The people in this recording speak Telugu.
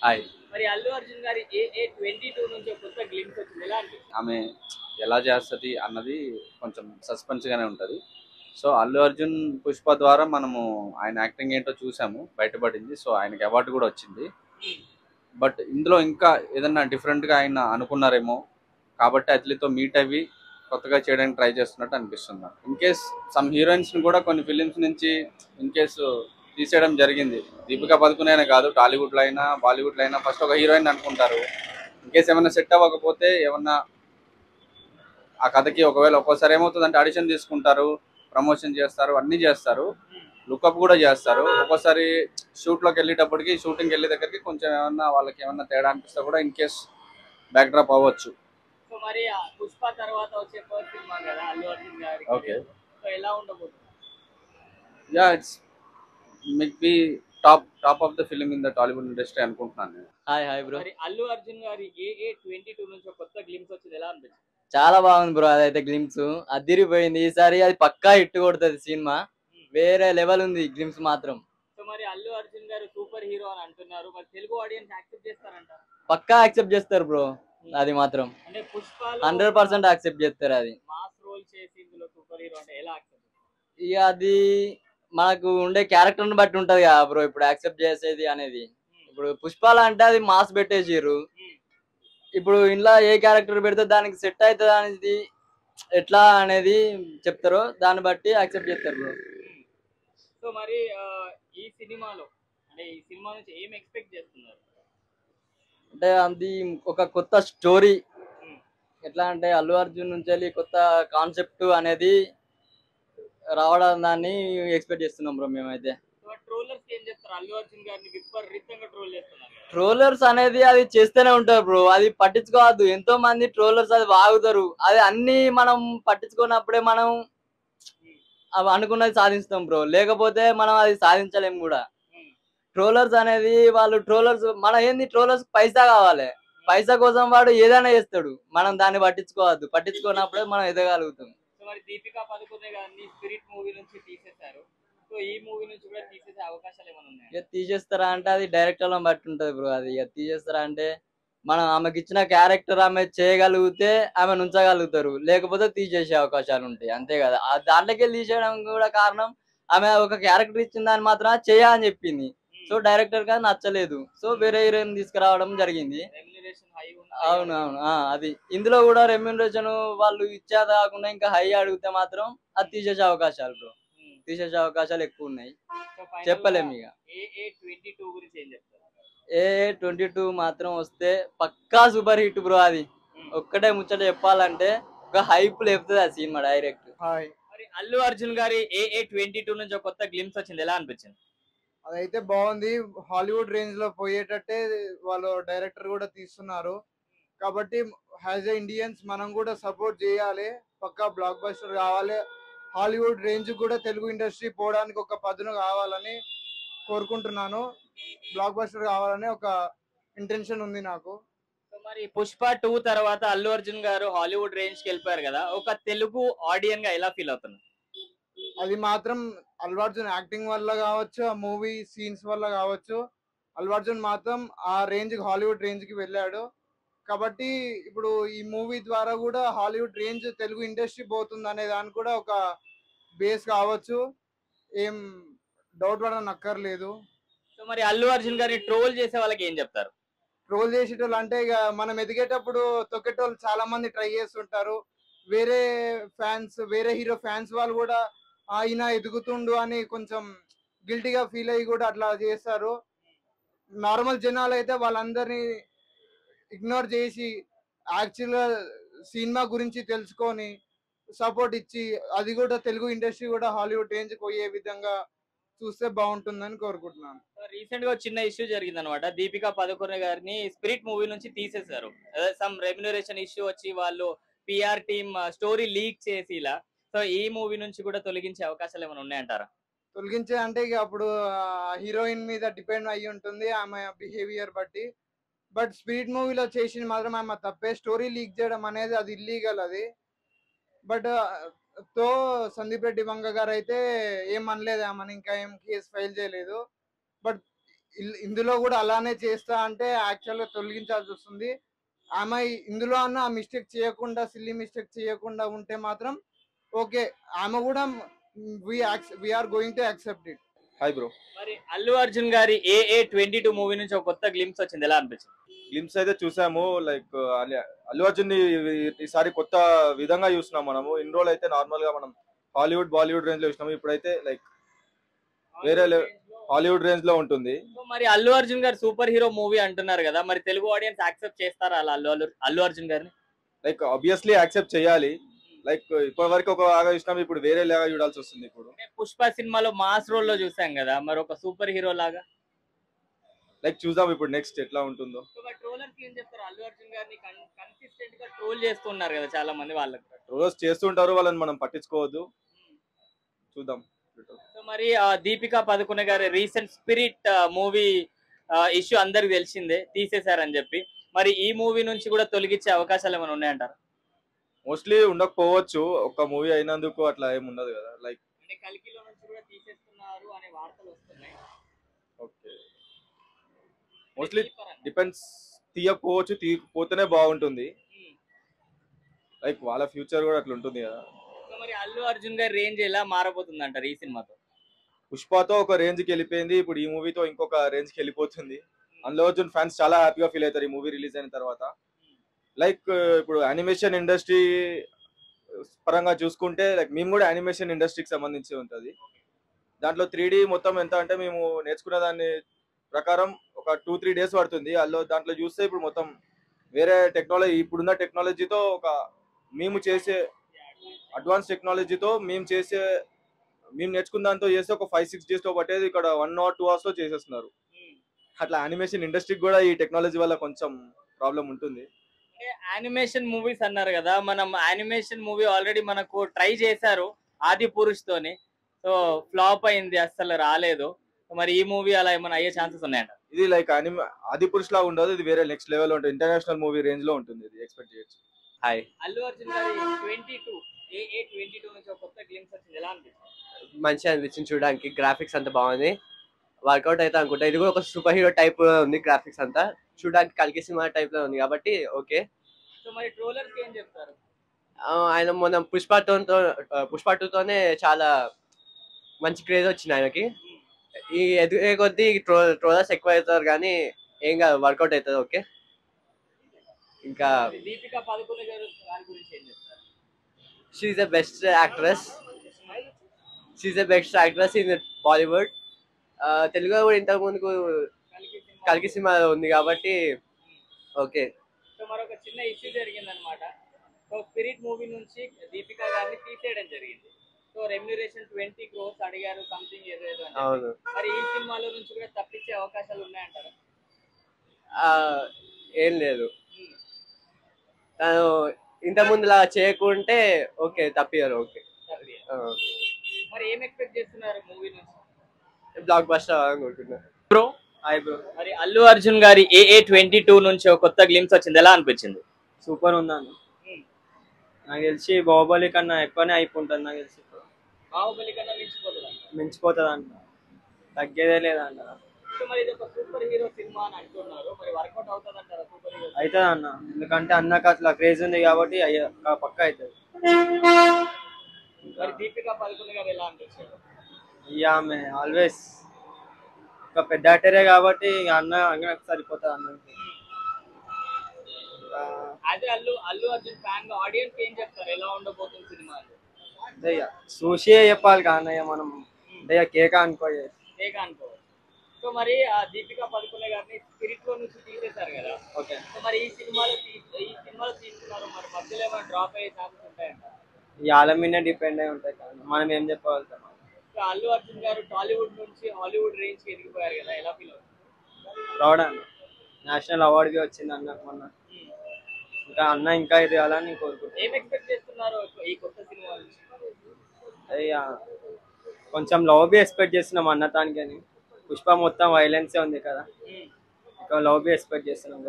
హాయ్. మరి అల్లు అర్జున్ గారి ఏ 22 నుంచి ఒక కొత్త గ్లింప్స్ వచ్చింది ఎలా అనిపించింది? ఆమె ఎలా చేస్తది అన్నది కొంచెం సస్పెన్స్ గానే ఉంటది. సో అల్లు అర్జున్ పుష్ప ద్వారా మనము ఆయన యాక్టింగ్ ఏంటో చూసాము, బయటపడింది. సో ఆయనకి అవార్డు కూడా వచ్చింది. బట్ ఇందులో ఇంకా ఏదన్నా డిఫరెంట్ గా ఆయన అనుకున్నారేమో, కాబట్టి అట్లీతో మీట్ అవి కొత్తగా చేయడానికి ట్రై చేస్తున్నట్టు అనిపిస్తుంది నాకు. ఇన్ కేస్ సమ్ హీరోయిన్స్ ని కూడా కొన్ని ఫిలిమ్స్ నుంచి ఇన్ కేసు తీసేయడం జరిగింది. దీపికా పదుకునే అనే కాదు, టాలీవుడ్ లో అయినా బాలీవుడ్ లో అయినా ఫస్ట్ ఒక హీరోయిన్ అనుకుంటారు. ఇన్ కేస్ ఏమైనా సెట్ అవ్వకపోతే ఏమన్నా ఆ కథకి ఒకవేళ ఒక్కోసారి ఏమవుతుందంటే ఆడిషన్ తీసుకుంటారు, ప్రమోషన్ చేస్తారు, అన్ని చేస్తారు, లుకప్ కూడా చేస్తారు. ఒక్కోసారి షూట్ లోకి వెళ్ళేటప్పటికి, షూటింగ్ వెళ్ళే దగ్గరికి కొంచెం ఏమన్నా వాళ్ళకి ఏమన్నా తేడా అనిపిస్తే కూడా ఇన్ కేస్ బ్యాక్ డ్రాప్ అవ్వచ్చు. సో మరి ఆ పుష్ప తర్వాత వచ్చే ఫస్ట్ సినిమా కదా అల్లు అర్జున్ గారి ఓకే. career లో. సో ఎలా ఉండబోతుంది? Yeah, it's might be top of the film in the Tollywood industry అనుకుంటున్నాను నేను. Hi bro. మరి అల్లు అర్జున్ గారి ఏ 22 నుంచి ఒక కొత్త గ్లింప్స్ వచ్చింది ఎలా అనిపించింది? చాలా బాగుంది బ్రో, అదైతే గ్లిమ్స్ అదిరిపోయింది. ఈసారి అది పక్కా హిట్ కొడుతుంది సినిమా. వేరే లెవెల్ ఉంది గ్లిమ్స్ మాత్రం. సో మరి అల్లు అర్జున్ గారు సూపర్ హీరో అని అంటున్నారు, మరి తెలుగు ఆడియన్స్ యాక్సెప్ట్ చేస్తారంట? పక్కా యాక్సెప్ట్ చేస్తారు బ్రో, అది మాత్రం అంటే పుష్ప 100% యాక్సెప్ట్ చేస్తారు. అది మాస్ రోల్ చేసి ఇందులో సూపర్ హీరో అంటే ఎలా యాక్సెప్ట్? ఇక అది మనకు ఉండే క్యారెక్టర్ని బట్టి ఉంటది కదా బ్రో, ఇప్పుడు యాక్సెప్ట్ చేసేది అనేది. ఇప్పుడు పుష్పాల అంటే అది మాస్ పెట్టేసిర్రు. ఇప్పుడు ఇంట్లో ఏ క్యారెక్టర్ పెడితే దానికి సెట్ అవుతుంది అనేది ఎట్లా అనేది చెప్తారో దాన్ని బట్టి యాక్సెప్ట్ చేస్తారు బ్రో. సో మరి ఈ సినిమాలో అంటే ఈ సినిమా నుంచి ఏం ఎక్స్పెక్ట్ చేస్తున్నారు? అంటే అది ఒక కొత్త స్టోరీ. ఎట్లా అంటే అల్లు అర్జున్ నుంచి వెళ్ళి కొత్త కాన్సెప్ట్ అనేది రావడం, దాన్ని ఎక్స్పెక్ట్ చేస్తున్నాం బ్రో మేమైతే. సో ట్రోలర్స్ ఏం చెప్తారు? అల్లు అర్జున్ గారిని విపరీతంగా ట్రోల్ చేస్తున్నారు కదా. ట్రోలర్స్ అనేది అది చేస్తూనే ఉంటారు బ్రో, అది పట్టించుకోవద్దు. ఎంతో మంది ట్రోలర్స్ అది వాగుతారు, అది అన్ని మనం పట్టించుకున్నప్పుడే మనం అవి అనుకున్నది సాధిస్తాం బ్రో, లేకపోతే మనం అది సాధించలేం కూడా. ట్రోలర్స్ అనేది వాళ్ళు ట్రోలర్స్ మన ఏంది, ట్రోలర్స్ పైసా కావాలి, పైసా కోసం వాడు ఏదైనా చేస్తాడు. మనం దాన్ని పట్టించుకోవద్దు, పట్టించుకున్నప్పుడే మనం ఎదగలుగుతాం. సో మరి దీపికా పదుకునే గారిని స్పిరిట్ మూవీ నుంచి తీసేశారు, సో ఈ మూవీ నుంచి కూడా తీసేసే అవకాశాలు ఏమైనా ఉన్నాయి? ఇక తీసేస్తారా అంటే అది డైరెక్టర్లను బట్టి ఉంటది బ్రో. అది ఇక తీసేస్తారా అంటే మనం ఆమెకి ఇచ్చిన క్యారెక్టర్ ఆమె చేయగలిగితే ఆమె ఉంచగలుగుతారు, లేకపోతే తీసేసే అవకాశాలు ఉంటాయి, అంతే కదా. ఆ దాంట్లోకి వెళ్ళి తీసేయడం కూడా కారణం, ఆమె ఒక క్యారెక్టర్ ఇచ్చిన దాన్ని మాత్రం చేయ అని చెప్పింది. సో డైరెక్టర్ గా నచ్చలేదు, సో వేరే హీరోయిన్ తీసుకురావడం జరిగింది. రెమ్యునరేషన్ హై అవును అవును, అది ఇందులో కూడా రెమ్యూనరేషన్ వాళ్ళు ఇచ్చేది కాకుండా ఇంకా హై అడిగితే మాత్రం అది తీసేసే అవకాశాలు బ్రో, తీసేసే అవకాశాలు ఎక్కువ ఉన్నాయి. చెప్పలేము ఇక. ఏ 22 గురించి ఏం చెప్తారు? ఏ 22 మాత్రం వస్తే పక్కా సూపర్ హిట్ బ్రో. అది ఒక్కటే ముచ్చట చెప్పాలంటే ఒక హైప్ లేపుతుంది ఆ సినిమా డైరెక్ట్. హాయ్. మరి అల్లు అర్జున్ గారి ఏ 22 నుంచి ఒక కొత్త గ్లిమ్స్ వచ్చింది ఎలా అనిపించింది? అదైతే బాగుంది. హాలీవుడ్ రేంజ్ లో పోయేటట్టే వాళ్ళు డైరెక్టర్ కూడా తీస్తున్నారు. కాబట్టి యాజ్ ఎ ఇండియన్స్ మనం కూడా సపోర్ట్ చేయాలి. పక్కా బ్లాక్ బస్టర్ కావాలి. హాలీవుడ్ రేంజ్ కూడా తెలుగు ఇండస్ట్రీ పోవడానికి ఒక పదును కావాలని కోరుకుంటున్నాను. బ్లాక్ బస్టర్ కావాలని ఒక ఇంటెన్షన్ ఉంది నాకు. సో మరి పుష్ప 2 తర్వాత అల్లు అర్జున్ గారు హాలీవుడ్ రేంజ్ కి వెళ్ళిపోయారు కదా, ఒక తెలుగు ఆడియన్ గా ఎలా ఫీల్ అవుతున్నారు? అది మాత్రం అల్లు అర్జున్ యాక్టింగ్ వల్ల కావచ్చు, ఆ మూవీ సీన్స్ వల్ల కావచ్చు, అల్లు అర్జున్ మాత్రం ఆ రేంజ్ హాలీవుడ్ రేంజ్ కి వెళ్ళాడు. కాబట్టి ఇప్పుడు ఈ మూవీ ద్వారా కూడా హాలీవుడ్ రేంజ్ తెలుగు ఇండస్ట్రీ పోతుంది అనే దానికి కూడా ఒక బేస్ కావచ్చు. ఏం డౌట్ పడని అక్కర్లేదు. సో మరి అల్లు అర్జున్ గారిని ట్రోల్ చేసే వాళ్ళకి ఏం చెప్తారు? ట్రోల్ చేసేటోళ్ళు అంటే ఇక మనం ఎదిగేటప్పుడు తొక్కేటోళ్ళు చాలా మంది ట్రై చేస్తుంటారు. వేరే ఫ్యాన్స్, వేరే హీరో ఫ్యాన్స్ వాళ్ళు కూడా ఆయన ఎదుగుతుండు అని కొంచెం గిల్టీగా ఫీల్ అయ్యి కూడా అట్లా చేస్తారు. నార్మల్ జనాలు అయితే వాళ్ళందరినీ ఇగ్నోర్ చేసి యాక్చువల్గా సినిమా గురించి తెలుసుకొని సపోర్ట్ ఇచ్చి, అది కూడా తెలుగు ఇండస్ట్రీ కూడా హాలీవుడ్ రేంజ్కి పోయే విధంగా చూస్తే బాగుంటుందని కోరుకుంటున్నాను. రీసెంట్ గా చిన్న ఇష్యూ జరిగింది అనమాట, దీపికా పదుకొనే గారిని స్పిరిట్ మూవీ నుంచి తీసేశారు. సమ్ రెమ్యునరేషన్ ఇష్యూ వచ్చి వాళ్ళు పిఆర్ టీమ్ స్టోరీ లీక్ చేసి ఇలా. సో ఈ మూవీ నుంచి కూడా తొలగించే అవకాశాలు ఏమైనా ఉన్నాయంటారా? తొలగించే అంటే ఇక అప్పుడు హీరోయిన్ మీద డిపెండ్ అయ్యి ఉంటుంది ఆమె బిహేవియర్ బట్టి. బట్ స్పిరిట్ మూవీలో చేసింది మాత్రం ఆమె తప్పే. స్టోరీ లీక్ చేయడం అనేది అది ఇల్లీగల్ అది. బట్ తో సందీప్ రెడ్డి వంగ గారు అయితే ఏం అనలేదు, ఆమెను ఇంకా ఏం కేసు ఫైల్ చేయలేదు. బట్ ఇందులో కూడా అలానే చేస్తా అంటే యాక్చువల్గా తొలగించాల్సి వస్తుంది. ఆమె ఇందులో అన్న ఆ మిస్టేక్ చేయకుండా, సిల్లీ మిస్టేక్ చేయకుండా ఉంటే మాత్రం ఓకే, ఆమె కూడా we are going to accept it. Hi bro. మరి అల్లు అర్జున్ గారి AA22 మూవీ నుంచి ఒక కొత్త గ్లిమ్స్ వచ్చింది, ఎలా అనిపించింది? గ్లిమ్స్ అయితే చూసాము. లైక్ అల్లు అర్జున్ ఈసారి కొత్త విధంగా చూస్తున్నాం మనము. ఇన్ని రోజులు అయితే నార్మల్ గా మనం హాలీవుడ్ బాలీవుడ్ రేంజ్ లో చూసినాము. ఇప్పుడైతే లైక్ వేరే హాలీవుడ్ రేంజ్ లో ఉంటుంది. మరి అల్లు అర్జున్ గారు సూపర్ హీరో మూవీ అంటున్నారు కదా, మరి తెలుగు ఆడియన్స్ యాక్సెప్ట్ చేస్తారా అలా అల్లు అర్జున్ గారిని? లైక్ ఆబ్వియస్లీ యాక్సెప్ట్ చేయాలి. లైక్ ఇప్పటి వరకు ఒక లాగా చూసినాం, ఇప్పుడు వేరే లాగా చూడాల్సి వస్తుంది. ఇప్పుడు పుష్ప సినిమాలో మాస్ రోల్ లో చూసాం కదా, మరి ఒక సూపర్ హీరో లాగా లైక్ చూద్దాం ఇప్పుడు నెక్స్ట్ ఎట్లా ఉంటుందో. ట్రోలర్స్ ఏం చెప్తారు? అల్లు అర్జున్ గారిని కన్సిస్టెంట్ గా ట్రోల్ చేస్తున్నారు కదా చాలా మంది, వాళ్ళకి రోజు చేస్తుంటారు, వాళ్ళని మనం పట్టించుకోవద్దు, చూద్దాం. సో మరి దీపికా పదుకునే గారి రీసెంట్ స్పిరిట్ మూవీ ఇష్యూ అందరికి తెలిసిందే, తీసేశారని చెప్పి, మరి ఈ మూవీ నుంచి కూడా తొలగించే అవకాశాలు ఏమైనా ఉన్నాయంటారు? మోస్ట్లీ ఉండకపోవచ్చు, ఒక మూవీ అయినందుకు అట్లా ఏమి ఉండదు కదా. లైక్ అంటే కల్కిలో నుంచి కూడా తీసేస్తున్నారు అనే వార్తలు వస్తున్నాయి. ఓకే, మోస్ట్లీ డిపెండ్స్, తీయకపోవచ్చు, తీయకపోతేనే బాగుంటుంది. లైక్ వాళ్ళ ఫ్యూచర్ కూడా అట్లా ఉంటుంది కదా. మరి అల్లు అర్జున్ గారి రేంజ్ ఎలా మారబోతుంది అంటారు ఈ సినిమాతో? పుష్పతో ఒక రేంజ్ కి వెళ్ళిపోయింది, ఇప్పుడు ఈ మూవీతో ఇంకొక రేంజ్ కి వెళ్ళిపోతుంది. అల్లు అర్జున్ ఫ్యాన్స్ చాలా హ్యాపీగా ఫీల్ అవుతారు ఈ మూవీ రిలీజ్ అయిన తర్వాత. లైక్ ఇప్పుడు యానిమేషన్ ఇండస్ట్రీ పరంగా చూసుకుంటే, లైక్ మేము కూడా యానిమేషన్ ఇండస్ట్రీకి సంబంధించి ఉంటుంది. దాంట్లో 3D మొత్తం ఎంత అంటే మేము నేర్చుకున్న దాని ప్రకారం ఒక 2-3 డేస్ పడుతుంది. దాంట్లో చూస్తే ఇప్పుడు మొత్తం వేరే టెక్నాలజీ, ఇప్పుడున్న టెక్నాలజీతో మేము చేసే అడ్వాన్స్ టెక్నాలజీతో మేము నేర్చుకున్న దాంతో చేస్తే ఒక 5-6 డేస్తో పట్టేది ఇక్కడ 1 or 2 hours లో చేసేస్తున్నారు. అట్లా యానిమేషన్ ఇండస్ట్రీకి కూడా ఈ టెక్నాలజీ వల్ల కొంచెం ప్రాబ్లం ఉంటుంది. యానిమేషన్ మూవీస్ అన్నారు కదా, మనం యానిమేషన్ మూవీ ఆల్రెడీ మనకు ట్రై చేశారు ఆది పురుష్ తోని, సో ఫ్లాప్ అయింది, అస్సలు రాలేదు. మరి ఈ మూవీ అలా ఏమైనా అయ్యే ఛాన్సెస్ ఉన్నాయంట? ఇది లైక్ ఆది పురుష్ లా ఉండదు, ఇది వేరే నెక్స్ట్ లెవెల్ ఉంటుంది, ఇంటర్నేషనల్ మూవీ రేంజ్ లో ఉంటుంది, ఇది ఎక్స్పెక్ట్ చేయొచ్చు. హాయ్. అల్లు అర్జున్ గారి AA22 నుంచి ఒక కొత్త గ్లిమ్స్ వచ్చింది, ఎలా అనిపిస్తుంది? మంచిగా అనిపించింది చూడడానికి, గ్రాఫిక్స్ అంతా బాగుంది, వర్కౌట్ అయితే అనుకుంటా. ఇది కూడా ఒక సూపర్ హీరో టైప్ ఉంది, గ్రాఫిక్స్ అంతా చూడడానికి కల్కి సినిమా టైప్ లో ఉంది కాబట్టి ఓకే. సో మరి ట్రోలర్స్ ఏం చెప్తారు? ఆయన మొన్న పుష్ప 2తోనే చాలా మంచి క్రేజ్ వచ్చింది ఆయనకి. ఈ ఎదిగే కొద్దీ ట్రోలర్స్ ఎక్కువ అవుతారు కానీ ఏం కాదు, వర్కౌట్ అవుతుంది ఓకే. ఇంకా దీపికా పదుకునే గారి గురించి ఏం చెప్తారు? She's the best actress in Bollywood. తెలుగులో కూడా ఇంతకు ముందుకు కల్కి సినిమా ఉంది కాబట్టి ఓకే. సో మరొక చిన్న ఇష్యూ జరిగింది అనమాట. సో స్పిరిట్ మూవీ నుంచి దీపికా గారిని తీసేయడం జరిగింది. సో రెమ్యునరేషన్ 20 crores అడిగారు, సంథింగ్ ఏదో. అవును, మరి ఈ సినిమాలో నుంచి కూడా తప్పించే అవకాశాలు ఉన్నాయంటారా? ఏం లేదు, తను ఇంతకుముందు ఇలా చేయకుంటే ఓకే, తప్పియారు ఓకే. మరి ఏం ఎక్స్పెక్ట్ చేస్తున్నారు మూవీ నుంచి? బ్లాక్ బస్టర్ అనుకుంటున్నా. Bro hi bro. మరి అల్లు అర్జున్ గారి AA22 నుంచి ఒక కొత్త గ్లిమ్స్ వచ్చింది, ఎలా అనిపించింది? సూపర్ ఉందన్న. నాకు తెలిసి బాహుబలి కన్నా ఎక్కువనే అయిపోతుంది, నాకు తెలిసి బాహుబలి కన్నా మించిపోతుంది అంట, తగ్గేదే లేదంట. సో మరి ఇది ఒక సూపర్ హీరో సినిమా అని అంటున్నారు, మరి వర్కౌట్ అవుతుంది అంటారా సూపర్ హీరో? అవుతుంది అన్న, ఎందుకంటే అన్నకు అట్లా క్రేజ్ ఉంది కాబట్టి పక్క అవుతుంది. మరి దీపికా పదుకునే గారు ఎలా అనిపించారు? ఆమె ఆల్వేస్ ఒక పెద్ద యాక్టరే కాబట్టి అన్న సరిపోతుంది అన్నకి. అదే అల్లు అర్జున్ ఫ్యాన్ గా ఆడియన్స్ ఏం చెప్తారు, ఎలా ఉండబోతుంది సినిమా? చూసే చెప్పాలి కానీ మనం కేక్ అనుకోవాలి. సో మరి దీపికా పదుకునే గారిని స్పిరిట్ లో నుంచి తీసేశారు కదా, ఓకే. సో మరి ఈ సినిమాలో తీసుకున్నారు, మరి మధ్యలో ఏమైనా డ్రాప్ అయ్యే ఛాన్సెస్ ఉంటాయంట? ఈ వాళ్ళ మీద డిపెండ్ అయి ఉంటాయి కానీ మనం ఏం చెప్పగలుగుతాం. సో అల్లు అర్జున్ గారు టాలీవుడ్ నుంచి హాలీవుడ్ రేంజ్ కి ఎదిగిపోయారు కదా, ఎలా ఫీల్ అవుతుంది? ప్రౌడ్ అన్న, నేషనల్ అవార్డు వచ్చింది అన్నకు మొన్న. ఇంకా అన్న ఇంకా ఎదగాలని కోరుకుంటున్నాను. ఏం ఎక్స్పెక్ట్ చేస్తున్నారు ఈ కొత్త సినిమా నుంచి? కొంచెం లవ్ బి ఎక్స్పెక్ట్ చేస్తున్నాం అన్నతానికి అని. పుష్ప మొత్తం వైలెన్సే ఉంది కదా, ఇంకా లవ్ బి ఎక్స్పెక్ట్ చేస్తున్నాం.